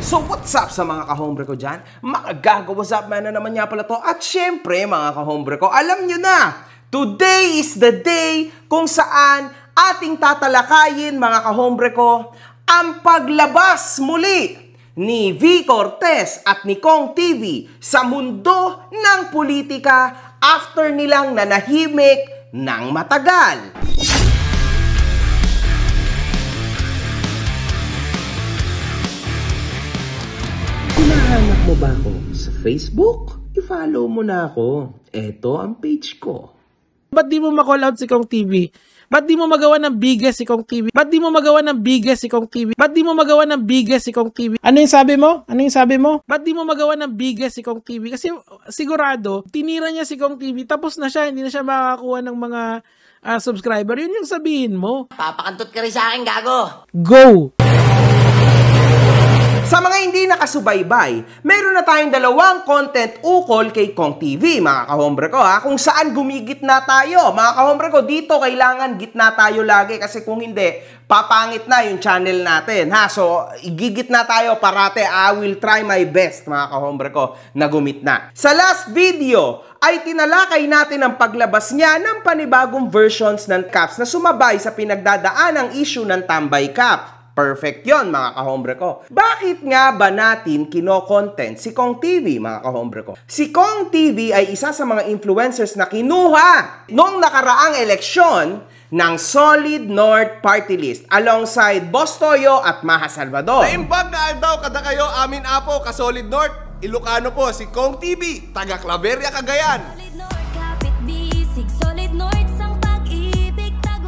So what's up sa mga kahombre ko dyan? Mga gago, what's up man na naman nga pala to. At syempre mga kahombre ko, alam nyo na, today is the day kung saan ating tatalakayin mga kahombre ko ang paglabas muli ni V. Cortez at ni Kong TV sa mundo ng politika after nilang nanahimik ng matagal. Hinahanap mo ba ako sa Facebook? I-follow mo na ako. Ito ang page ko. Ba't di mo ma-call out si Kong TV? Ba't di mo magawa ng biggest si Kong TV? Ba't di mo magawa ng biggest si Kong TV? Ba't di mo magawa ng biggest si Kong TV? Ano yung sabi mo? Ano yung sabi mo? Ba't di mo magawa ng biggest si Kong TV? Kasi sigurado, tinira niya si Kong TV, tapos na siya, hindi na siya makakakuha ng mga subscriber. Yun yung sabihin mo. Papakantot ka rin sa akin, gago! Go! Sa mga hindi nakasubaybay, meron na tayong dalawang content ukol kay Kong TV, mga kahombre ko kung saan gumigitna tayo. Mga kahombre ko, dito kailangan gitna tayo lagi kasi kung hindi, papangit na yung channel natin. So, igigitna tayo parate. I will try my best, mga kahombre ko, na gumitna. Sa last video, ay tinalakay natin ang paglabas niya ng panibagong versions ng caps na sumabay sa pinagdadaan ng issue ng Tambay Cap. Perfect yon mga kahombre ko. Bakit nga ba natin kino-content si Kong TV, mga kahombre ko? Si Kong TV ay isa sa mga influencers na kinuha noong nakaraang eleksyon ng Solid North Party List alongside Boss Toyo at Maha Salvador. Naimbag na daw kada kayo amin apo ka Solid North. Ilocano po si Kong TV, taga Claveria, Cagayan.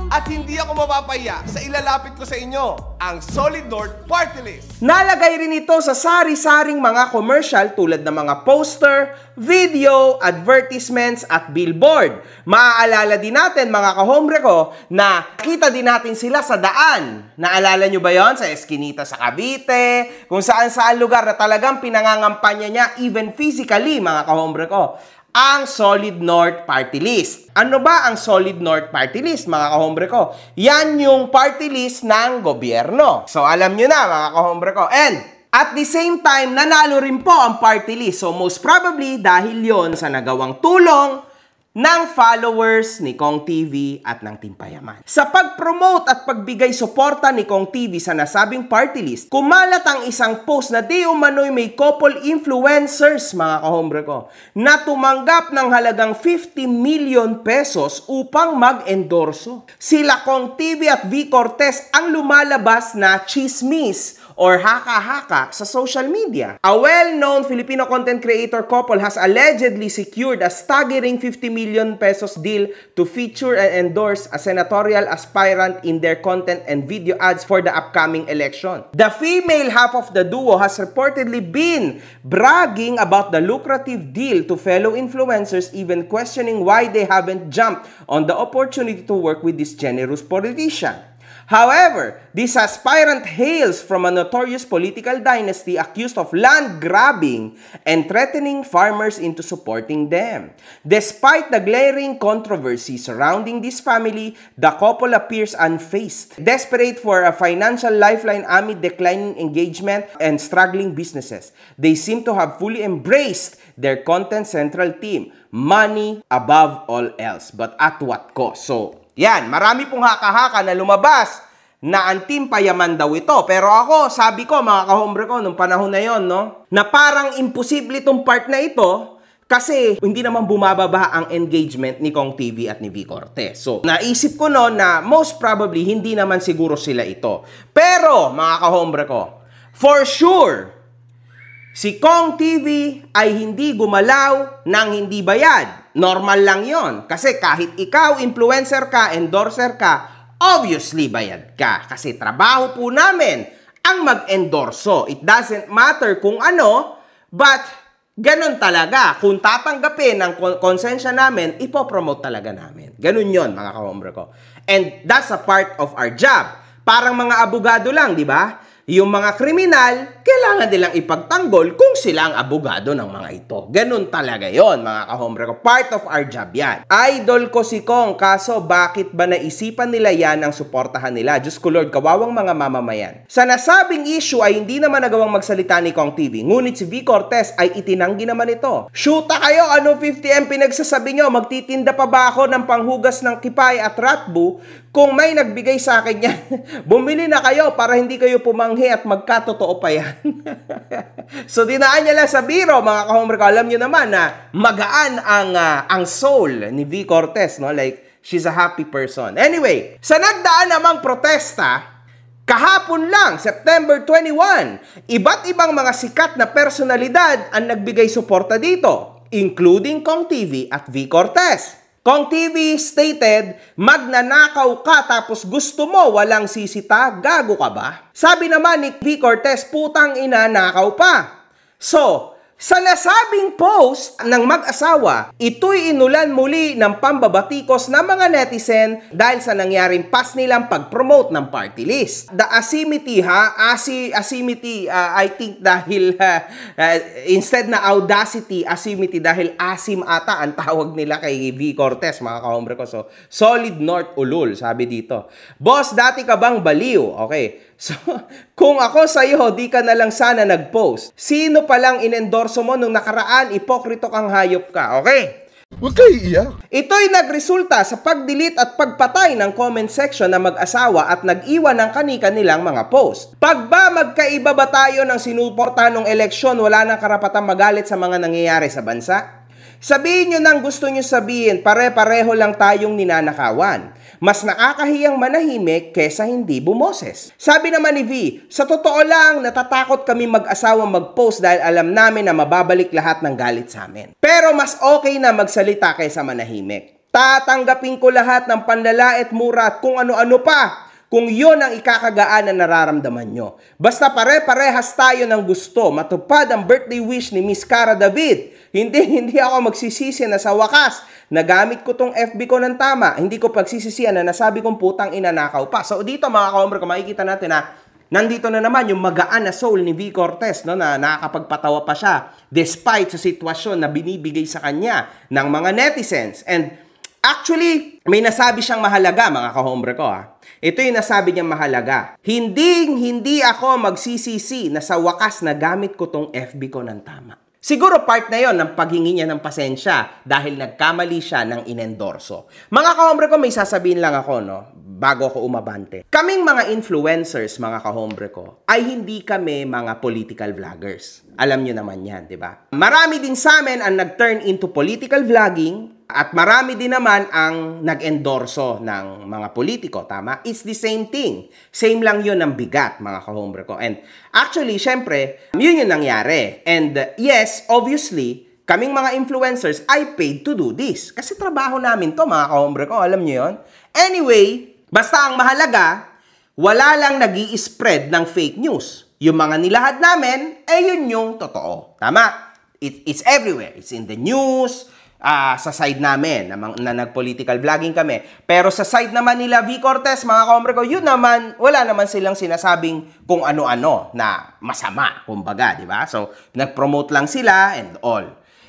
At hindi ako mapapaya sa ilalapit ko sa inyo, ang Solid North Party List. Nalagay rin ito sa sari-saring mga commercial tulad ng mga poster, video, advertisements at billboard. Maaalala din natin mga kahombre ko na kita din natin sila sa daan. Naalala nyo ba yon sa Eskinita sa Cavite? Kung saan-saan lugar na talagang pinangangampanya niya even physically mga kahombre ko. Ang Solid North Party List. Ano ba ang Solid North Party List, mga kahombre ko? Yan yung party list ng gobyerno. So, alam nyo na, mga kahombre ko. And, at the same time, nanalo rin po ang party list. So, most probably, dahil yon sa nagawang tulong ng followers ni Kong TV at ng Team Payaman. Sa pag-promote at pagbigay suporta ni Kong TV sa nasabing party list, kumalat ang isang post na di umano'y may couple influencers, mga kahombre ko, na tumanggap ng halagang 50 million pesos upang mag-endorso. Sila Kong TV at V. Cortez ang lumalabas na chismis or haka-haka sa social media. A well-known Filipino content creator couple has allegedly secured a staggering 50 million pesos deal to feature and endorse a senatorial aspirant in their content and video ads for the upcoming election. The female half of the duo has reportedly been bragging about the lucrative deal to fellow influencers, even questioning why they haven't jumped on the opportunity to work with this generous politician. However, this aspirant hails from a notorious political dynasty accused of land grabbing and threatening farmers into supporting them. Despite the glaring controversy surrounding this family, the couple appears unfazed, desperate for a financial lifeline amid declining engagement and struggling businesses. They seem to have fully embraced their content central theme, money above all else, but at what cost? So, yan, marami pong haka-haka na lumabas na ang Team Payaman daw ito. Pero ako, sabi ko mga kahombre ko, nung panahon na yon, no, na parang imposible itong part na ito kasi hindi naman bumababa ang engagement ni Kong TV at ni V. Cortez. So, naisip ko noon na most probably hindi naman siguro sila ito. Pero, mga kahombre ko, for sure, si Kong TV ay hindi gumalaw ng hindi bayad. Normal lang yon. Kasi kahit ikaw, influencer ka, endorser ka, obviously bayad ka. Kasi trabaho po namin ang mag-endorso. It doesn't matter kung ano, but ganun talaga. Kung tatanggapin ang konsensya namin, ipopromote talaga namin. Ganun yon mga kahombre ko. And that's a part of our job. Parang mga abogado lang, di ba? Yung mga kriminal, kailangan nilang ipagtanggol kung sila ang abogado ng mga ito. Ganun talaga yon mga kahombre ko. Part of our job yan. Idol ko si Kong, kaso bakit ba naisipan nila yan ang suportahan nila? Diyos ko Lord, kawawang mga mamamayan. Sa nasabing issue ay hindi naman nagawang magsalita ni Kong TV. Ngunit si V. Cortez ay itinanggi naman ito. Shoota kayo, ano 50M pinagsasabi nyo? Magtitinda pa ba ako ng panghugas ng kipay at ratbu? Kung may nagbigay sa akin yan, bumili na kayo para hindi kayo pumanghi at magkatotoo pa yan. So, dinaan niya lang sa biro, mga kahombre ko. Alam niyo naman na magaan ang soul ni V. Cortez, no? Like, she's a happy person. Anyway, sa nagdaan namang protesta, kahapon lang, September 21, iba't ibang mga sikat na personalidad ang nagbigay suporta dito, including Kong TV at V. Cortez. Kong TV stated, magnanakaw ka tapos gusto mo walang sisita, gago ka ba? Sabi naman ni V. Cortez, putang ina, nakaw pa. So, sa nasabing post ng mag-asawa, ito'y inulan muli ng pambabatikos ng mga netizen dahil sa nangyaring pas nilang pag-promote ng party list. The asimity I think dahil instead na audacity, asimity dahil asim ata ang tawag nila kay V. Cortez, mga kahombre ko. So, Solid North Ulul, sabi dito. Boss, dati ka bang baliw? Okay. So, kung ako sa'yo, di ka na lang sana nag-post. Sino palang in-endorso mo nung nakaraan, ipokrito kang hayop ka, okay? Huwag kayo iyak. Ito'y nagresulta sa pag-delete at pagpatay ng comment section ng mag-asawa at nag-iwan ng kani-kanilang mga post. Pag ba magkaiba ba tayo ng sinuportahan ng eleksyon, wala nang karapatang magalit sa mga nangyayari sa bansa? Sabihin nyo nang gusto nyo sabihin, pare-pareho lang tayong ninanakawan. Mas nakakahiyang manahimik kesa hindi bumoses. Sabi naman ni V, sa totoo lang, natatakot kami mag-asawang mag-post dahil alam namin na mababalik lahat ng galit sa amin. Pero mas okay na magsalita kaysa manahimik. Tatanggapin ko lahat ng panlalait, mura at kung ano-ano pa, kung yon ang ikakagaan na nararamdaman nyo. Basta pare-parehas tayo ng gusto, matupad ang birthday wish ni Miss Cara David. Hindi ako magsisisi na sa wakas, nagamit ko tong FB ko ng tama. Hindi ko pagsisisihan na nasabi kong putang inanakaw pa. So dito mga kahombre ko, makikita natin na nandito na naman yung magaan na soul ni V. Cortez, no, na nakakapagpatawa pa siya despite sa sitwasyon na binibigay sa kanya ng mga netizens. And actually, may nasabi siyang mahalaga, mga kahombre ko. Ito yung nasabi niyang mahalaga. Hindi ako magsisisi na sa wakas nagamit ko tong FB ko ng tama. Siguro part na yon ng paghingi niya ng pasensya dahil nagkamali siya ng inendorso. Mga kahombre ko, may sasabihin lang ako, no, bago ako umabante. Kaming mga influencers, mga kahombre ko, ay hindi kami mga political vloggers. Alam nyo naman yan, di ba? Marami din sa amin ang nag-turn into political vlogging at marami din naman ang nag-endorso ng mga politiko, tama? It's the same thing. Same lang yun ang bigat, mga kahombre ko. And actually, syempre, yun yung nangyari. And yes, obviously, kaming mga influencers ay paid to do this. Kasi trabaho namin to, mga kahombre ko. Alam nyo yun? Anyway, basta ang mahalaga, wala lang nag-i-spread ng fake news. Yung mga nilahad namin, yun yung totoo. Tama? It's everywhere. It's in the news, sa side namin, na nag-political vlogging kami. Pero sa side naman nila V. Cortez, mga kahombre ko, yun naman, wala naman silang sinasabing kung ano-ano na masama, kumbaga, di ba? So, nag-promote lang sila and all.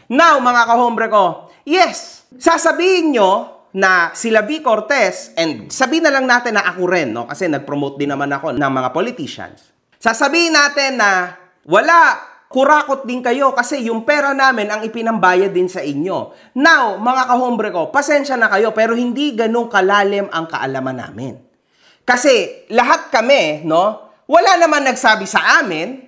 Now, mga kahombre ko, yes, sasabihin nyo na sila V. Cortez, and sabihin na lang natin na ako rin, no? Kasi nag-promote din naman ako ng mga politicians. Sasabihin natin na wala, kurakot din kayo kasi yung pera namin ang ipinambayad din sa inyo. Now, mga kahombre ko, pasensya na kayo pero hindi ganun kalalim ang kaalaman namin. Kasi lahat kami, no, wala naman nagsabi sa amin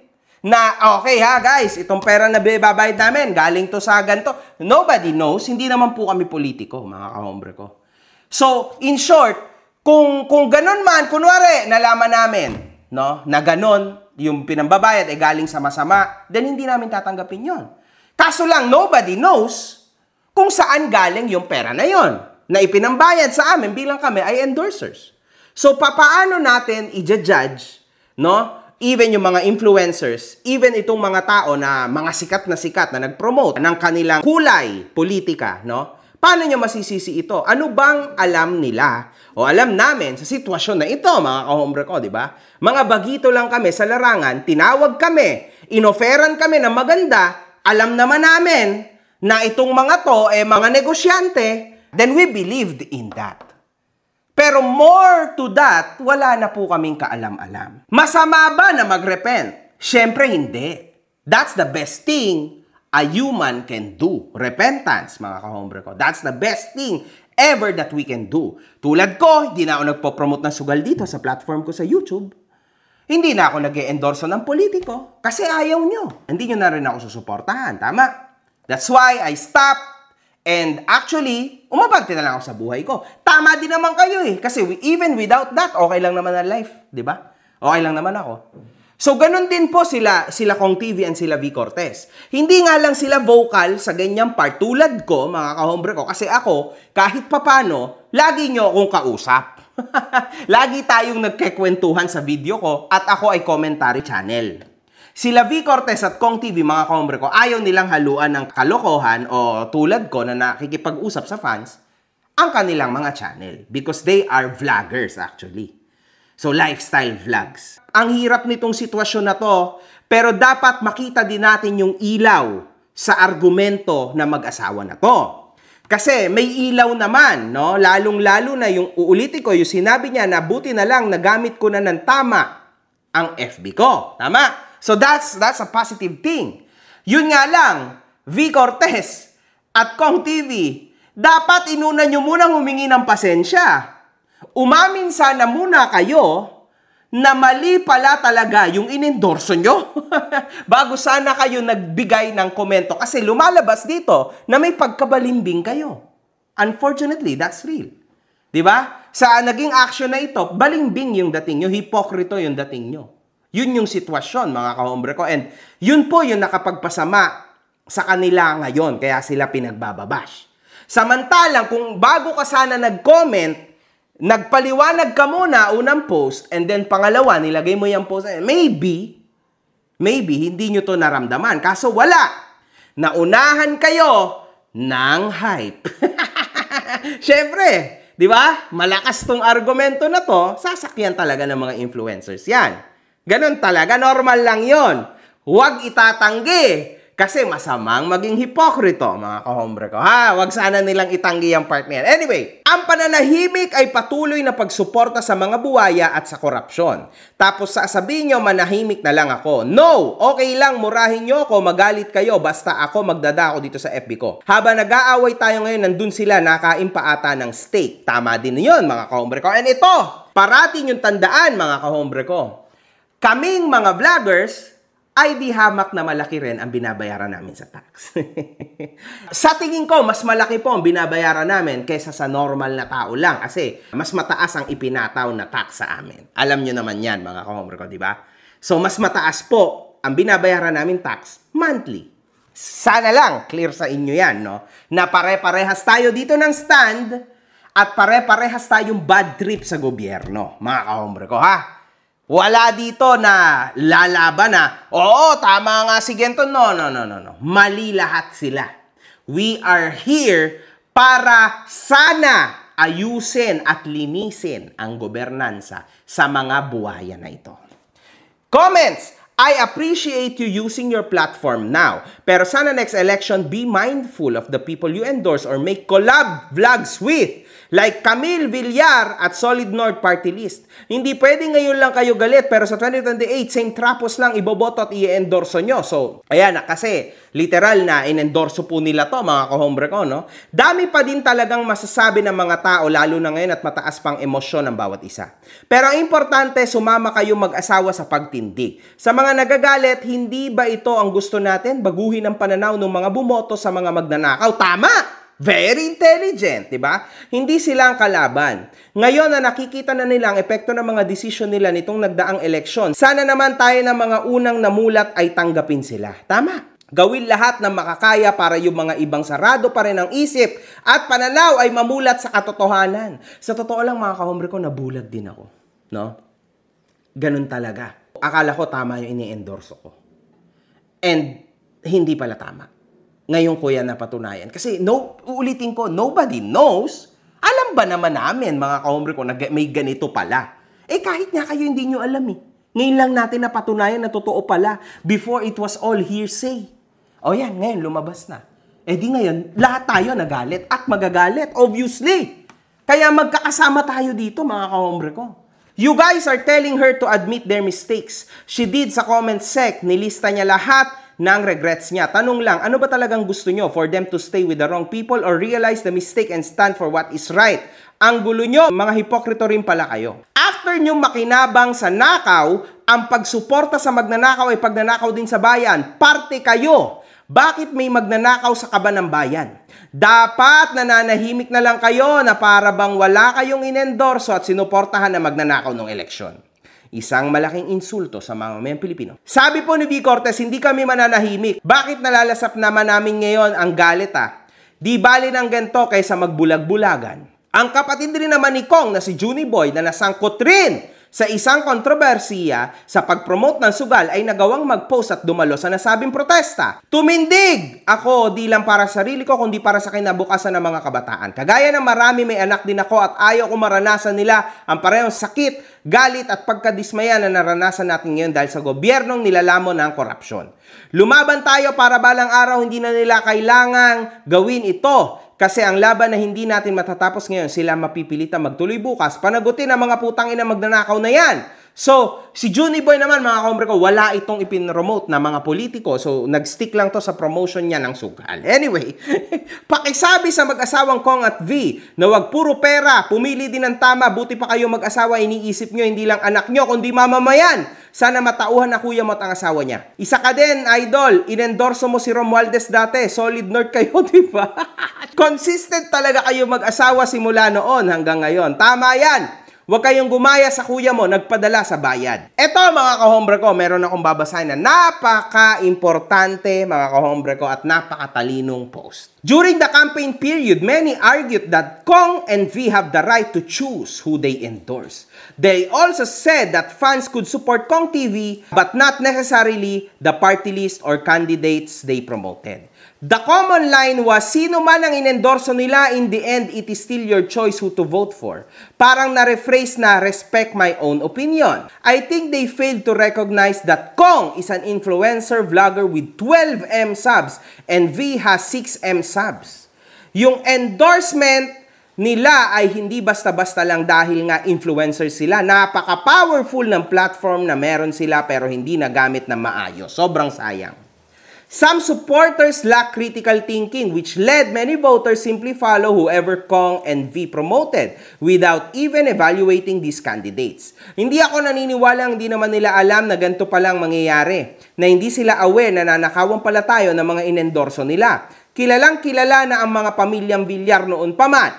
na, okay ha guys, itong pera na babayad namin, galing to sa ganito. Nobody knows, hindi naman po kami politiko, mga kahombre ko. So, in short, kung ganun man, kunwari, nalaman namin, no, na ganon, yung pinambabayad ay galing sa masama, then hindi namin tatanggapin yon. Kaso lang, nobody knows kung saan galing yung pera na yon na ipinambayad sa amin bilang kami ay endorsers. So, papaano natin i-judge, no? Even yung mga influencers, even itong mga tao na mga sikat na nag-promote ng kanilang kulay politika, no? Paano nyo masisisi ito? Ano bang alam nila o alam namin sa sitwasyon na ito, mga kahombre ko, di ba? Mga bagito lang kami sa larangan, tinawag kami, inoferan kami ng maganda, alam naman namin na itong mga to, mga negosyante, then we believed in that. Pero more to that, wala na po kaming kaalam-alam. Masama ba na mag-repent? Siyempre hindi. That's the best thing a human can do. Repentance, mga kahombre ko. That's the best thing ever that we can do. Tulad ko, hindi na ako nagpo-promote ng sugal dito sa platform ko sa YouTube. Hindi na ako nag-e-endorso ng politiko kasi ayaw nyo. Hindi nyo na rin ako susuportahan. Tama? That's why I stopped and actually, umabante na lang ako sa buhay ko. Tama din naman kayo eh. Kasi even without that, okay lang naman ang life. Diba? Okay lang naman ako. So, ganun din po sila Kong TV and sila V. Cortez. Hindi nga lang sila vocal sa ganyang part, tulad ko, mga kahombre ko, kasi ako, kahit papano, lagi nyo akong kausap. Lagi tayong nagkekwentuhan sa video ko, at ako ay commentary channel. Sila V. Cortez at Kong TV, mga kahombre ko, ayaw nilang haluan ng kalokohan o tulad ko na nakikipag-usap sa fans, ang kanilang mga channel. Because they are vloggers, actually. So, lifestyle vlogs. Ang hirap nitong sitwasyon na to, pero dapat makita din natin yung ilaw sa argumento na mag-asawa na to. Kasi may ilaw naman, no? Lalong-lalo na yung uulitin ko, yung sinabi niya na buti na lang nagamit ko na ng tama ang FB ko. Tama? So, that's a positive thing. Yun nga lang, V. Cortez at Kong TV, dapat inuna nyo munang humingi ng pasensya. Umamin sana muna kayo na mali pala talaga yung inendorso nyo bago sana kayo nagbigay ng komento kasi lumalabas dito na may pagkabalimbing kayo. Unfortunately, that's real. Diba? Sa naging action na ito, balimbing yung dating nyo, hipokrito yung dating nyo. Yun yung sitwasyon, mga kahombre ko. And yun po yung nakapagpasama sa kanila ngayon, kaya sila pinagbababash. Samantalang kung bago ka sana nag-comment, nagpaliwanag ka muna unang post and then pangalawa, nilagay mo yung post. Maybe, hindi nyo to naramdaman. Kaso wala. Naunahan kayo ng hype. Siyempre, di ba? Malakas tong argumento na to, sasakyan talaga ng mga influencers yan. Ganon talaga, normal lang yon. Huwag itatanggi. Kasi masamang maging hipokrito, mga kahombre ko. Ha? Huwag sana nilang itanggi ang part niyan. Anyway, ang pananahimik ay patuloy na pagsuporta sa mga buwaya at sa korupsyon. Tapos sasabihin nyo, manahimik na lang ako. No! Okay lang, murahin nyo ako, magalit kayo, basta ako magdadako dito sa FB ko. Habang nag-aaway tayo ngayon, nandun sila, nakain pa ata ng steak. Tama din yun, mga kahombre ko. And ito, parating yung tandaan, mga kahombre ko. Kaming mga vloggers, ay di hamak na malaki rin ang binabayaran namin sa tax. Sa tingin ko, mas malaki po ang binabayaran namin kaysa sa normal na tao lang kasi mas mataas ang ipinataw na tax sa amin. Alam nyo naman yan, mga kahombre ko, di ba? So, mas mataas po ang binabayaran namin tax monthly. Sana lang, clear sa inyo yan, no? Na pare-parehas tayo dito ng stand at pare-parehas tayong bad trip sa gobyerno, mga kahombre ko, ha? Wala dito na lalaban na, oo, tama nga si Gento. No. Mali lahat sila. We are here para sana ayusin at linisin ang gobernansa sa mga buhaya na ito. Comments! I appreciate you using your platform now. Pero sana next election, be mindful of the people you endorse or make collab vlogs with. Like Camille Villar at Solid North Party List. Hindi pwede ngayon lang kayo galit, pero sa 2028, same trapos lang iboboto at i-endorso nyo. So, ayan na, kasi literal na in-endorso po nila to, mga kahombre ko, no? Dami pa din talagang masasabi ng mga tao, lalo na ngayon at mataas pang emosyon ng bawat isa. Pero ang importante, sumama kayo mag-asawa sa pagtindig. Sa mga nagagalit, hindi ba ito ang gusto natin? Baguhin ang pananaw ng mga bumoto sa mga magnanakaw. Tama! Very intelligent, di ba? Hindi sila ang kalaban. Ngayon na nakikita na nila ang epekto ng mga desisyon nila nitong nagdaang eleksyon, sana naman tayo ng mga unang namulat ay tanggapin sila. Tama. Gawin lahat ng makakaya para yung mga ibang sarado pa rin ang isip at pananaw ay mamulat sa katotohanan. Sa totoo lang, mga kahombre ko, nabulag din ako. No? Ganun talaga. Akala ko tama yung ini-endorso ko. And hindi pala tama. ngayon ko yan napatunayan. Kasi uulitin ko, nobody knows. Alam ba naman namin, mga kahombre ko, na may ganito pala? Kahit nga kayo hindi nyo alam Ngayon lang natin napatunayan na totoo pala. Before, it was all hearsay. O yan, ngayon lumabas na. Di ngayon, lahat tayo nagalit at magagalit, obviously. Kaya magkakasama tayo dito, mga kahombre ko. You guys are telling her to admit their mistakes. She did sa comment sec, nilista niya lahat ng regrets niya. Tanong lang, ano ba talagang gusto nyo? For them to stay with the wrong people or realize the mistake and stand for what is right? Ang gulo nyo, mga hipokrito rin pala kayo. After nyo makinabang sa nakaw, ang pagsuporta sa magnanakaw ay pagnanakaw din sa bayan. Parte kayo. Bakit may magnanakaw sa kaba ng bayan? Dapat nananahimik na lang kayo na para bang wala kayong inendorso at sinuportahan na magnanakaw ng eleksyon. Isang malaking insulto sa mga mamayang Pilipino. Sabi po ni V. Cortez, hindi kami mananahimik. Bakit nalalasap naman namin ngayon ang galit Di bali ng ganito kaysa magbulag-bulagan. Ang kapatid rin naman ni Kong na si Junie Boy na nasangkot rin sa isang kontrobersiya sa pag-promote ng sugal ay nagawang mag-post at dumalo sa nasabing protesta. Tumindig! Ako, di lang para sa sarili ko, kundi para sa kinabukasan ng mga kabataan. Kagaya ng marami, may anak din ako at ayaw ko maranasan nila ang parehong sakit, galit at pagkadismaya na naranasan natin ngayon dahil sa gobyernong nilalamon ng korupsyon. Lumaban tayo para balang araw hindi na nila kailangang gawin ito. Kasi ang laban na hindi natin matatapos ngayon, sila mapipilitan magtuloy bukas, panagutin ang mga putang ina magnanakaw na yan. So, si Junie Boy naman, mga kahombre ko, wala itong ipinromote na mga politiko. So, nag-stick lang to sa promotion niya ng sugal. Anyway, pakisabi sa mag-asawang Kong at V na wag puro pera, pumili din ng tama, buti pa kayo mag-asawa, iniisip nyo hindi lang anak nyo, kundi mamamayan. Sana matauhan na kuya mo at ang asawa niya. Isa ka din, idol, inendorso mo si Romualdez dati, solid nerd kayo, di ba? Consistent talaga kayo mag-asawa simula noon hanggang ngayon. Tama yan. Huwag kayong gumaya sa kuya mo, nagpadala sa bayad. Eto mga kahombre ko, meron akong babasahin na napaka-importante mga kahombre ko at napakatalinong post. During the campaign period, many argued that Kong and V have the right to choose who they endorse. They also said that fans could support Kong TV but not necessarily the party list or candidates they promoted. The common line was, sino man ang inendorso nila, in the end, it is still your choice who to vote for. Parang na-rephrase na, respect my own opinion. I think they failed to recognize that Kong is an influencer vlogger with 12M subs and V has 6M subs. Yung endorsement nila ay hindi basta-basta lang dahil nga influencer sila. Napaka-powerful ng platform na meron sila pero hindi nagamit na maayos. Sobrang sayang. Some supporters lack critical thinking, which led many voters simply follow whoever Kong and V promoted without even evaluating these candidates. Hindi ako naniniwala, hindi naman nila alam na ganito palang mangyayari, na hindi sila aware na nanakawan pala tayo ng mga inendorso nila. Kilalang kilala na ang mga pamilyang Villar noon pa man.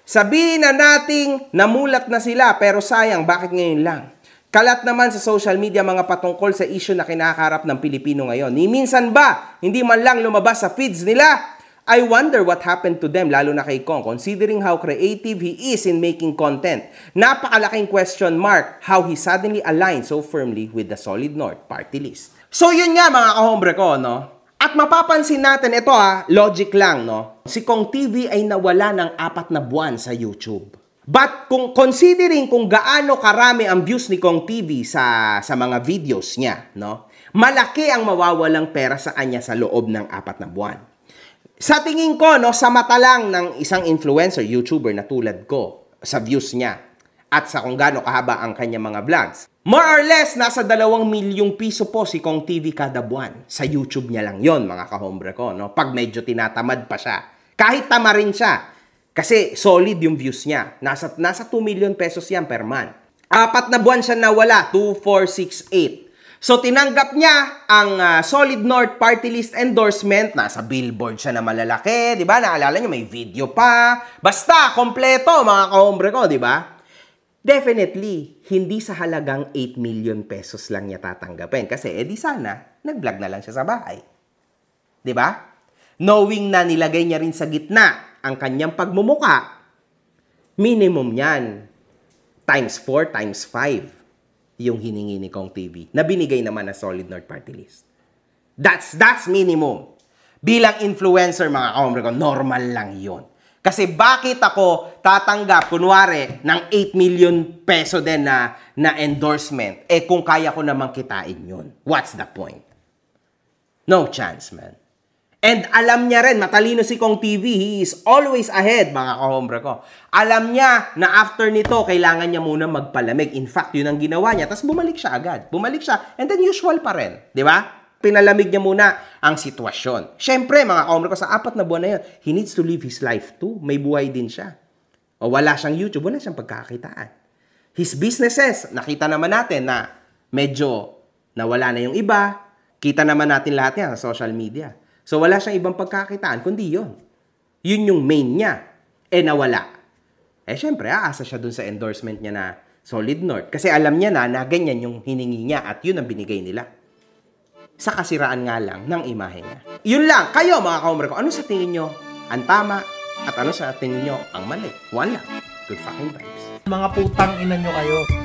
Sabihin na nating namulat na sila, pero sayang, bakit ngayon lang? Kalat naman sa social media mga patungkol sa issue na kinakaharap ng Pilipino ngayon. Ni minsan ba, hindi man lang lumabas sa feeds nila? I wonder what happened to them, lalo na kay Kong, considering how creative he is in making content. Napakalaking question mark how he suddenly aligned so firmly with the Solid North party list. So yun nga mga kahombre ko, no? At mapapansin natin, ito logic lang, no? Si Kong TV ay nawala ng 4 na buwan sa YouTube. But considering kung gaano karami ang views ni Kong TV sa mga videos niya, no? Malaki ang mawawalang pera sa kanya sa loob ng 4 na buwan. Sa tingin ko, no, sa mata lang ng isang influencer, YouTuber na tulad ko, sa views niya, at sa kung gaano kahaba ang kanya mga vlogs, more or less, nasa 2 milyong piso po si Kong TV kada buwan. Sa YouTube niya lang yon mga kahombre ko, no? Pag medyo tinatamad pa siya. Kahit tama rin siya. Kasi solid yung views niya. Nasa 2 million pesos yan per month. 4 na buwan siya nawala, 2, 4, 6, 8. So tinanggap niya ang Solid North party list endorsement. Nasa billboard siya na malalaki, di ba? Naalala niyo, may video pa. Basta, kompleto mga kahombre ko, di ba? Definitely, hindi sa halagang 8 million pesos lang niya tatanggapin. Kasi edi sana, nag-vlog na lang siya sa bahay. Di ba? Knowing na nilagay niya rin sa gitna ang kanyang pagmumuka, minimum yan, times 4, times 5, yung hiningi ni Kong TV, na binigay naman na Solid North Party List. That's minimum. Bilang influencer, mga kahombre ko, normal lang yun. Kasi bakit ako tatanggap, kunwari, ng 8 million peso din na endorsement, kung kaya ko namang kitain yun. What's the point? No chance, man. And alam niya rin, matalino si Kong TV, he is always ahead, mga kahombre ko. Alam niya na after nito, kailangan niya muna magpalamig. In fact, yun ang ginawa niya. Tapos bumalik siya agad. Bumalik siya, and then usual pa rin. Di ba? Pinalamig niya muna ang sitwasyon. Siyempre, mga kahombre ko, sa 4 na buwan na yun, he needs to live his life too. May buhay din siya. O wala siyang YouTube, wala siyang pagkakakitaan. His businesses, nakita naman natin na medyo nawala na yung iba. Kita naman natin lahat yan sa social media. So wala siyang ibang pagkakakitaan, kundi yun. Yun yung main niya. Nawala. Siyempre, aasa siya dun sa endorsement niya na Solid North. Kasi alam niya na ganyan yung hiningi niya at yun ang binigay nila. Sa kasiraan nga lang ng imahe niya. Yun lang. Kayo, mga kahombre ko, ano sa tingin nyo ang tama at ano sa tingin nyo ang mali? One lang. Good fucking vibes. Mga putang ina nyo kayo.